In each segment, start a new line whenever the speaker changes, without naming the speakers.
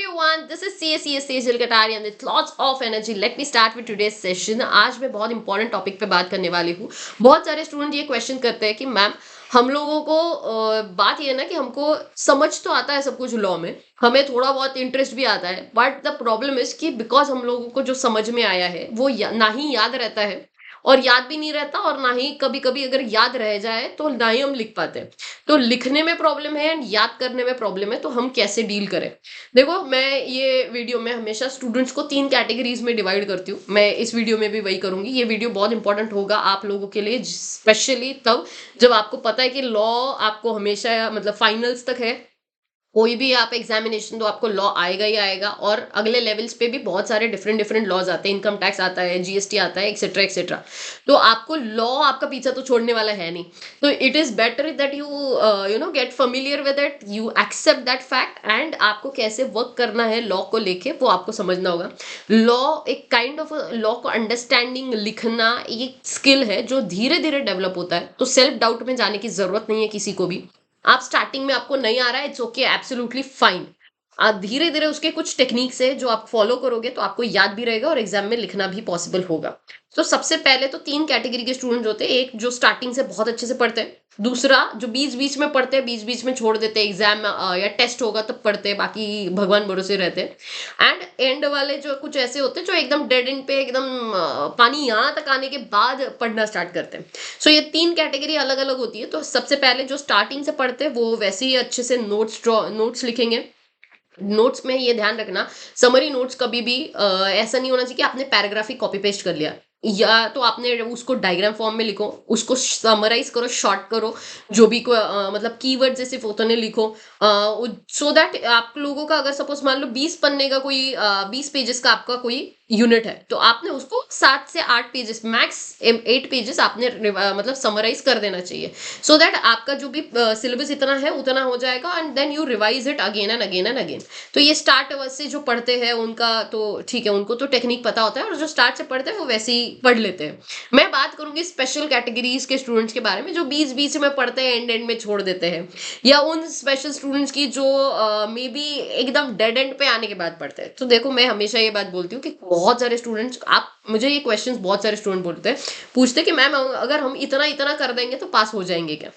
everyone, this is CSES Sejal Katari and with lots of energy. Let me start with today's session. आज मैं बहुत important topic पे बात करने वाली हूँ. बहुत सारे स्टूडेंट ये क्वेश्चन करते हैं कि मैम हम लोगों को बात ये है ना कि हमको समझ तो आता है सब कुछ लॉ में, हमें थोड़ा बहुत इंटरेस्ट भी आता है, बट द प्रॉब्लम इज कि बिकॉज हम लोगों को जो समझ में आया है वो ना ही याद रहता है और याद भी नहीं रहता, और ना ही कभी कभी अगर याद रह जाए तो ना ही हम लिख पाते हैं. तो लिखने में प्रॉब्लम है एंड याद करने में प्रॉब्लम है, तो हम कैसे डील करें. देखो, मैं ये वीडियो में हमेशा स्टूडेंट्स को 3 कैटेगरीज में डिवाइड करती हूँ. मैं इस वीडियो में भी वही करूंगी. ये वीडियो बहुत इंपॉर्टेंट होगा आप लोगों के लिए, स्पेशली तब जब आपको पता है कि लॉ आपको हमेशा मतलब फाइनल्स तक है. कोई भी आप एग्जामिनेशन दो, आपको लॉ आएगा ही आएगा, और अगले लेवल्स पे भी बहुत सारे डिफरेंट डिफरेंट लॉज आते हैं. इनकम टैक्स आता है, जीएसटी आता है, एक्सेट्रा एक्सेट्रा. तो आपको लॉ आपका पीछा तो छोड़ने वाला है नहीं. तो it is better that you get familiar with it, you accept that fact, and आपको कैसे वर्क करना है लॉ को लेके वो आपको समझना होगा. लॉ एक काइंड ऑफ लॉ को अंडरस्टैंडिंग लिखना एक स्किल है जो धीरे धीरे डेवलप होता है. तो सेल्फ डाउट में जाने की जरूरत नहीं है किसी को भी. आप स्टार्टिंग में आपको नहीं आ रहा है, इट्स ओके, एब्सोल्युटली फाइन. आप धीरे धीरे उसके कुछ टेक्निक्स है जो आप फॉलो करोगे तो आपको याद भी रहेगा और एग्जाम में लिखना भी पॉसिबल होगा. तो सबसे पहले तो 3 कैटेगरी के स्टूडेंट होते हैं. एक जो स्टार्टिंग से बहुत अच्छे से पढ़ते हैं, दूसरा जो बीच बीच में पढ़ते हैं, बीच बीच में छोड़ देते हैं, एग्जाम या टेस्ट होगा तब पढ़ते हैं, बाकी भगवान भरोसे रहते हैं. एंड एंड वाले जो कुछ ऐसे होते हैं जो एकदम डेड एंड पे एकदम पानी यहाँ तक आने के बाद पढ़ना स्टार्ट करते हैं. सो ये 3 कैटेगरी अलग अलग होती है. तो सबसे पहले जो स्टार्टिंग से पढ़ते हैं वो वैसे ही अच्छे से नोट्स लिखेंगे. नोट्स में ये ध्यान रखना, समरी नोट्स कभी भी ऐसा नहीं होना चाहिए कि आपने पैराग्राफ ही कॉपी पेस्ट कर लिया, या तो आपने उसको डायग्राम फॉर्म में लिखो, उसको समराइज करो, शॉर्ट करो, जो भी मतलब कीवर्ड जैसे उतने लिखो, सो दैट आप लोगों का अगर सपोज मान लो 20 पन्ने का कोई 20 पेजेस का आपका कोई यूनिट है, तो आपने उसको 7 से 8 पेजेस, मैक्स 8 पेजेस आपने मतलब समराइज कर देना चाहिए, सो दैट आपका जो भी सिलेबस इतना है उतना हो जाएगा, and then you revise it again and again and again. तो ये स्टार्ट से जो पढ़ते हैं उनका तो ठीक है, उनको तो टेक्निक पता होता है, और जो स्टार्ट से पढ़ते हैं वो वैसे ही पढ़ लेते हैं. मैं बात करूंगी स्पेशल कैटेगरीज के स्टूडेंट्स के बारे में, जो बीच बीच में पढ़ते हैं, एंड एंड में छोड़ देते हैं, या उन स्पेशल स्टूडेंट्स की जो मे बी एकदम डेड एंड पे आने के बाद पढ़ते हैं. तो देखो, मैं हमेशा ये बात बोलती हूँ कि बहुत सारे स्टूडेंट्स, आप मुझे ये क्वेश्चंस बहुत सारे स्टूडेंट पूछते हैं कि मैम अगर हम इतना इतना कर देंगे तो पास हो जाएंगे क्या.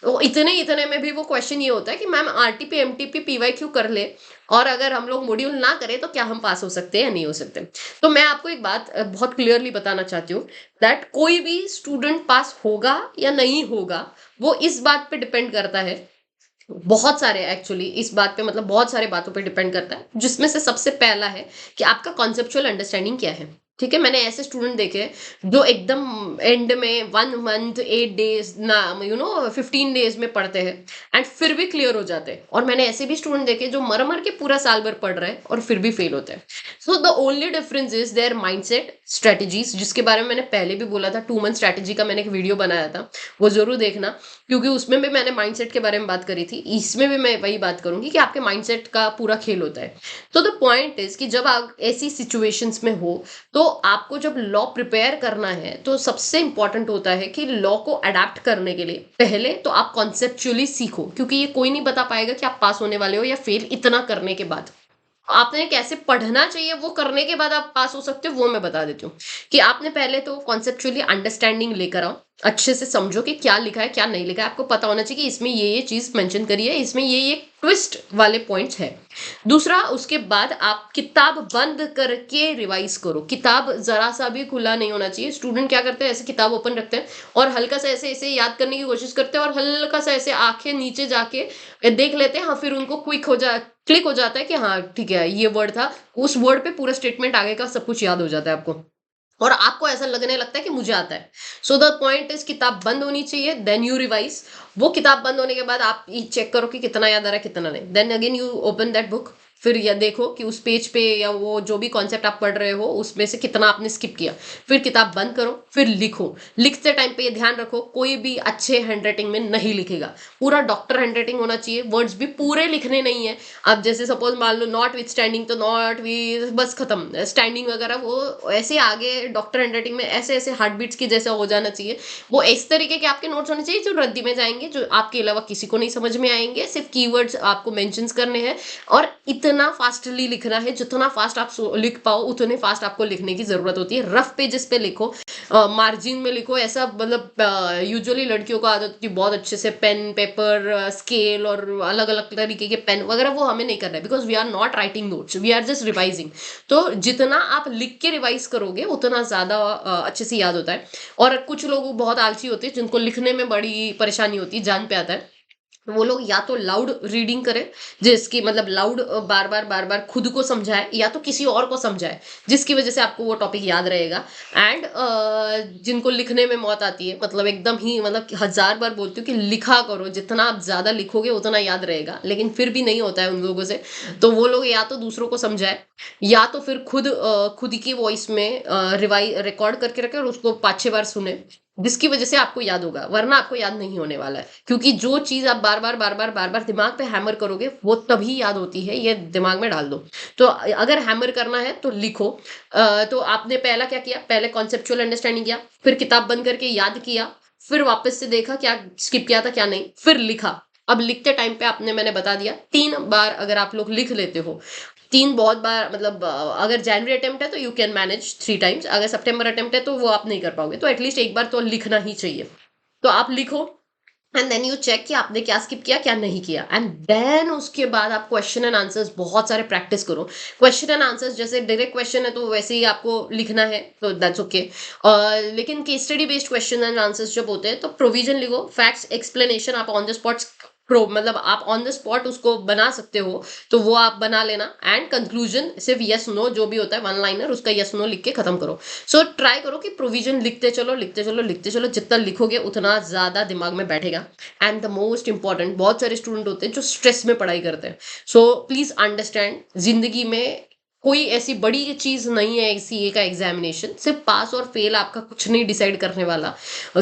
तो इतने इतने में भी वो क्वेश्चन ये होता है कि मैम आरटीपी एमटीपी पीवाईक्यू कर ले, और अगर हम लोग मॉड्यूल ना करें तो क्या हम पास हो सकते हैं या नहीं हो सकते. तो मैं आपको एक बात बहुत क्लियरली बताना चाहती हूँ दैट कोई भी स्टूडेंट पास होगा या नहीं होगा वो इस बात पे डिपेंड करता है, बहुत सारे एक्चुअली इस बात पे मतलब बहुत सारे बातों पे डिपेंड करता है, जिसमें से सबसे पहला है कि आपका कॉन्सेप्चुअल अंडरस्टैंडिंग क्या है. ठीक है, मैंने ऐसे स्टूडेंट देखे जो एकदम एंड में 1 मंथ 8 डेज ना 15 डेज में पढ़ते हैं एंड फिर भी क्लियर हो जाते हैं, और मैंने ऐसे भी स्टूडेंट देखे जो मर मर के पूरा साल भर पढ़ रहे हैं और फिर भी फेल होते हैं. So the only difference is there mindset strategies, जिसके बारे में मैंने पहले भी बोला था. 2 मंथ स्ट्रेटजी का मैंने एक वीडियो बनाया था, वो जरूर देखना, क्योंकि उसमें भी मैंने माइंडसेट के बारे में बात करी थी. इसमें भी मैं वही बात करूंगी कि आपके माइंडसेट का पूरा खेल होता है. तो द पॉइंट इज कि जब आप ऐसी सिचुएशंस में हो, तो आपको जब लॉ प्रिपेयर करना है तो सबसे इंपॉर्टेंट होता है कि लॉ को अडेप्ट करने के लिए पहले तो आप कॉन्सेप्चुअली सीखो, क्योंकि ये कोई नहीं बता पाएगा कि आप पास होने वाले हो या फेल इतना करने के बाद. आपने कैसे पढ़ना चाहिए वो करने के बाद आप पास हो सकते हो, वो मैं बता देती हूँ. कि आपने पहले तो कॉन्सेप्चुअली अंडरस्टैंडिंग लेकर आओ, अच्छे से समझो कि क्या लिखा है क्या नहीं लिखा है. आपको पता होना चाहिए कि इसमें ये चीज मेंशन करी है, इसमें ये ट्विस्ट वाले पॉइंट्स है. दूसरा, उसके बाद आप किताब बंद करके रिवाइज करो. किताब जरा सा भी खुला नहीं होना चाहिए. स्टूडेंट क्या करते हैं, ऐसे किताब ओपन रखते हैं और हल्का सा ऐसे ऐसे याद करने की कोशिश करते हैं, और हल्का सा ऐसे आंखें नीचे जाके देख लेते हैं. हाँ, फिर उनको क्लिक हो जाता है कि हाँ ठीक है ये वर्ड था, उस वर्ड पे पूरा स्टेटमेंट आगे का सब कुछ याद हो जाता है आपको, और आपको ऐसा लगने लगता है कि मुझे आता है. सो द पॉइंट इज किताब बंद होनी चाहिए, देन यू रिवाइज. वो किताब बंद होने के बाद आप ये चेक करो कि कितना याद आ रहा है कितना नहीं, then again you open that book. फिर या देखो कि उस पेज पे या वो जो भी कॉन्सेप्ट आप पढ़ रहे हो उसमें से कितना आपने स्किप किया. फिर किताब बंद करो, फिर लिखो. लिखते टाइम पे ये ध्यान रखो कोई भी अच्छे हैंडराइटिंग में नहीं लिखेगा, पूरा डॉक्टर हैंडराइटिंग होना चाहिए. वर्ड्स भी पूरे लिखने नहीं है. अब जैसे सपोज मान लो नॉट विथ स्टैंडिंग, तो नॉट विथ बस खत्म, स्टैंडिंग वगैरह वो ऐसे आगे डॉक्टर हैंडराइटिंग में ऐसे ऐसे हार्ट बीट्स की जैसा हो जाना चाहिए. वो इस तरीके के आपके नोट्स होने चाहिए जो रद्दी में जाएंगे, जो आपके अलावा किसी को नहीं समझ में आएंगे, सिर्फ कीवर्ड्स आपको मेंशंस करने हैं, और इतने इतना फास्टली लिखना है, जितना फास्ट आप लिख पाओ उतने फास्ट आपको लिखने की जरूरत होती है। रफ पेजेस पे लिखो, मार्जिन में लिखो, ऐसा मतलब यूजुअली लड़कियों को आदत होती है बहुत अच्छे से पेन पेपर स्केल और अलग अलग तरीके के पेन वगैरह, वो हमें नहीं करना है, because we are not writing notes, we are just revising. तो जितना आप लिख के रिवाइज करोगे उतना ज्यादा अच्छे से याद होता है। और कुछ लोग बहुत आलसी होते हैं जिनको लिखने में बड़ी परेशानी होती है, जान पे आता है, तो वो लोग या तो लाउड रीडिंग करें, जिसकी मतलब लाउड बार बार खुद को समझाए, या तो किसी और को समझाए, जिसकी वजह से आपको वो टॉपिक याद रहेगा। एंड जिनको लिखने में मौत आती है, मतलब एकदम ही मतलब कि हजार बार बोलती हूँ कि लिखा करो, जितना आप ज्यादा लिखोगे उतना याद रहेगा, लेकिन फिर भी नहीं होता है उन लोगों से। तो वो लोग या तो दूसरों को समझाए, या तो फिर खुद की वॉइस में रिकॉर्ड करके रखे और उसको 5-6 बार सुने, जिसकी वजह से आपको याद होगा, वरना आपको याद नहीं होने वाला है। क्योंकि जो चीज आप बार बार दिमाग पे हैमर करोगे वो तभी याद होती है, ये दिमाग में डाल दो। तो अगर हैमर करना है तो लिखो। तो आपने पहला क्या किया, पहले कॉन्सेप्चुअल अंडरस्टैंडिंग किया, फिर किताब बंद करके याद किया, फिर वापस से देखा क्या स्किप किया था क्या नहीं, फिर लिखा। अब लिखते टाइम पे आपने मैंने बता दिया 3 बार अगर आप लोग लिख लेते हो, 3 बहुत बार मतलब अगर जनवरी अटेम्प्ट है तो यू कैन मैनेज 3 टाइम्स, अगर सितंबर अटेम्प्ट है तो वो आप नहीं कर पाओगे, तो एटलीस्ट एक बार तो लिखना ही चाहिए। तो आप लिखो, एंड देन यू चेक कि आपने क्या स्किप किया क्या नहीं किया, एंड देन उसके बाद आप क्वेश्चन एंड आंसर्स बहुत सारे प्रैक्टिस करो। क्वेश्चन एंड आंसर्स जैसे डायरेक्ट क्वेश्चन है तो वैसे ही आपको लिखना है, तो दैट्स ओके। लेकिन case study based question and answers जब होते हैं तो प्रोविजन लिखो, फैक्ट्स एक्सप्लेनेशन आप ऑन द स्पॉट प्रो मतलब आप ऑन द स्पॉट उसको बना सकते हो, तो वो आप बना लेना। एंड कंक्लूजन सिर्फ यस नो जो भी होता है वन लाइनर, उसका यस नो लिख के खत्म करो। सो ट्राई करो कि प्रोविजन लिखते चलो लिखते चलो लिखते चलो, जितना लिखोगे उतना ज्यादा दिमाग में बैठेगा। एंड द मोस्ट इंपॉर्टेंट, बहुत सारे स्टूडेंट होते हैं जो स्ट्रेस में पढ़ाई करते हैं। सो प्लीज अंडरस्टैंड, जिंदगी में कोई ऐसी बड़ी चीज नहीं है सीए का एग्जामिनेशन, सिर्फ पास और फेल आपका कुछ नहीं डिसाइड करने वाला।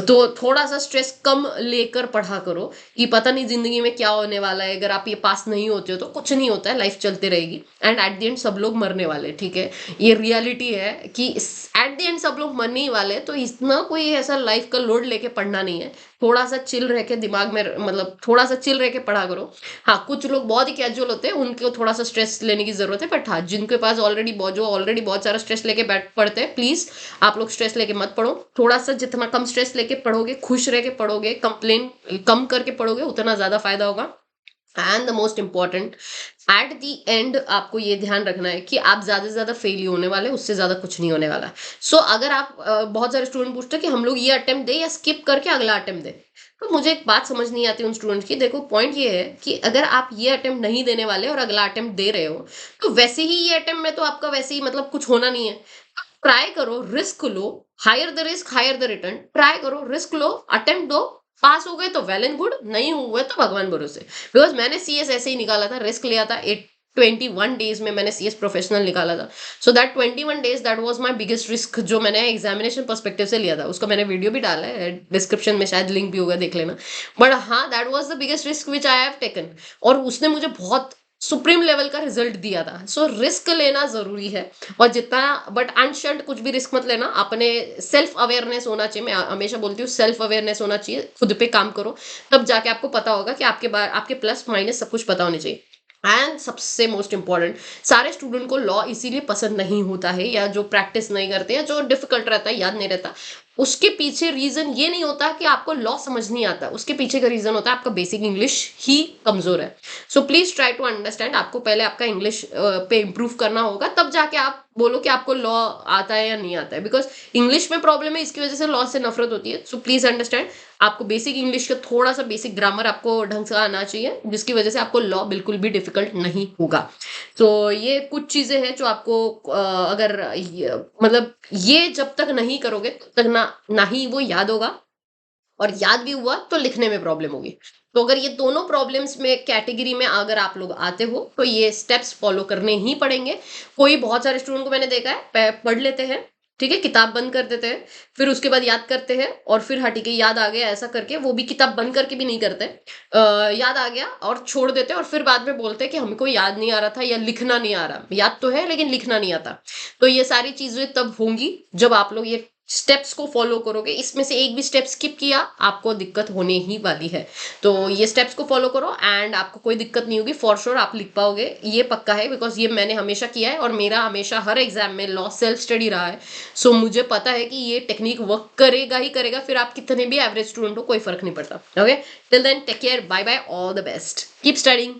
तो थोड़ा सा स्ट्रेस कम लेकर पढ़ा करो, कि पता नहीं जिंदगी में क्या होने वाला है, अगर आप ये पास नहीं होते हो तो कुछ नहीं होता है, लाइफ चलती रहेगी, एंड एट द एंड सब लोग मरने वाले, ठीक है। ये रियलिटी है कि एट द एंड सब लोग मरने ही वाले, तो इतना कोई ऐसा लाइफ का लोड लेके पढ़ना नहीं है। थोड़ा सा चिल रह के दिमाग में मतलब थोड़ा सा चिल रह के पढ़ा करो। हाँ, कुछ लोग बहुत ही कैजुअल होते हैं, उनको थोड़ा सा स्ट्रेस लेने की जरूरत है, बट हाँ जिनके पास ऑलरेडी बहुत सारा स्ट्रेस लेके बैठ पढ़ते हैं, प्लीज आप लोग स्ट्रेस लेके मत पढ़ो। थोड़ा सा जितना कम स्ट्रेस लेके पढ़ोगे, खुश रह के पढ़ोगे, कंप्लेन कम करके पढ़ोगे, उतना ज्यादा फायदा होगा। And the most important, at the and आपको ये ध्यान रखना है कि आप ज्यादा से ज्यादा फेल ही होने वाले, उससे ज्यादा कुछ नहीं होने वाला। सो अगर आप बहुत सारे स्टूडेंट पूछते हैं कि हम लोग ये अटेम्प्ट दे या स्किप करके अगला अटेम्प्ट दे, तो मुझे एक बात समझ नहीं आती उन स्टूडेंट्स की। देखो पॉइंट ये है कि अगर आप ये अटेम्प्ट नहीं देने वाले और अगला अटेम्प्ट दे रहे हो, तो वैसे ही ये अटेम्प्ट में तो आपका वैसे ही मतलब कुछ होना नहीं है। ट्राई करो, रिस्क लो, higher the risk higher the return, try करो, रिस्क लो, अटेम्प्ट दो, पास हो गए तो वेल एंड गुड, नहीं हुए तो भगवान भरोसे। बिकॉज मैंने सीएस ऐसे ही निकाला था, रिस्क लिया था, 21 डेज में मैंने सीएस प्रोफेशनल निकाला था। So that 21 days that was my biggest risk, जो मैंने एग्जामिनेशन पर्सपेक्टिव से लिया था, उसका मैंने वीडियो भी डाला है, डिस्क्रिप्शन में शायद लिंक भी होगा, देख लेना। बट हाँ, that was the biggest risk which I have taken, और उसने मुझे बहुत सुप्रीम लेवल का रिजल्ट दिया था। सो रिस्क लेना जरूरी है, और जितना बट अनशंट कुछ भी रिस्क मत लेना। अपने सेल्फ अवेयरनेस होना चाहिए, मैं हमेशा बोलती हूँ सेल्फ अवेयरनेस होना चाहिए, खुद पे काम करो, तब जाके आपको पता होगा कि आपके प्लस माइनस सब कुछ पता होने चाहिए। एंड सबसे मोस्ट इंपॉर्टेंट, सारे स्टूडेंट को लॉ इसीलिए पसंद नहीं होता है, या जो प्रैक्टिस नहीं करते हैं, जो डिफिकल्ट रहता है, याद नहीं रहता, उसके पीछे रीजन ये नहीं होता कि आपको लॉ समझ नहीं आता, उसके पीछे का रीजन होता है आपका बेसिक इंग्लिश ही कमजोर है। So please try to understand, आपको पहले आपका इंग्लिश पे इम्प्रूव करना होगा, तब जाके आप बोलो कि आपको लॉ आता है या नहीं आता है। बिकॉज इंग्लिश में प्रॉब्लम है, इसकी वजह से लॉ से नफरत होती है। सो प्लीज अंडरस्टैंड, आपको बेसिक इंग्लिश का थोड़ा सा बेसिक ग्रामर आपको ढंग से आना चाहिए, जिसकी वजह से आपको लॉ बिल्कुल भी डिफिकल्ट नहीं होगा। तो ये कुछ चीजें हैं जो आपको अगर मतलब ये जब तक नहीं करोगे तब तक ना ही वो याद होगा, और याद भी हुआ तो लिखने में प्रॉब्लम होगी। तो अगर ये दोनों प्रॉब्लम्स में कैटेगरी में अगर आप लोग आते हो तो ये स्टेप्स फॉलो करने ही पड़ेंगे। कोई बहुत सारे स्टूडेंट को मैंने देखा है पढ़ लेते हैं, ठीक है, किताब बंद कर देते हैं, फिर उसके बाद याद करते हैं, और फिर हाँ ठीक है याद आ गया ऐसा करके, वो भी किताब बंद करके भी नहीं करते, याद आ गया और छोड़ देते हैं, और फिर बाद में बोलते हैं कि हमको याद नहीं आ रहा था या लिखना नहीं आ रहा। याद तो है लेकिन लिखना नहीं आता। तो ये सारी चीजें तब होंगी जब आप लोग ये स्टेप्स को फॉलो करोगे, इसमें से एक भी स्टेप स्किप किया आपको दिक्कत होने ही वाली है। तो ये स्टेप्स को फॉलो करो एंड आपको कोई दिक्कत नहीं होगी, फॉर श्योर आप लिख पाओगे, ये पक्का है, बिकॉज ये मैंने हमेशा किया है और मेरा हमेशा हर एग्जाम में लॉ सेल्फ स्टडी रहा है। सो मुझे पता है कि ये टेक्निक वर्क करेगा ही करेगा, फिर आप कितने भी एवरेज स्टूडेंट हो कोई फर्क नहीं पड़ता। Okay, till then take care, bye bye, all the best, keep studying.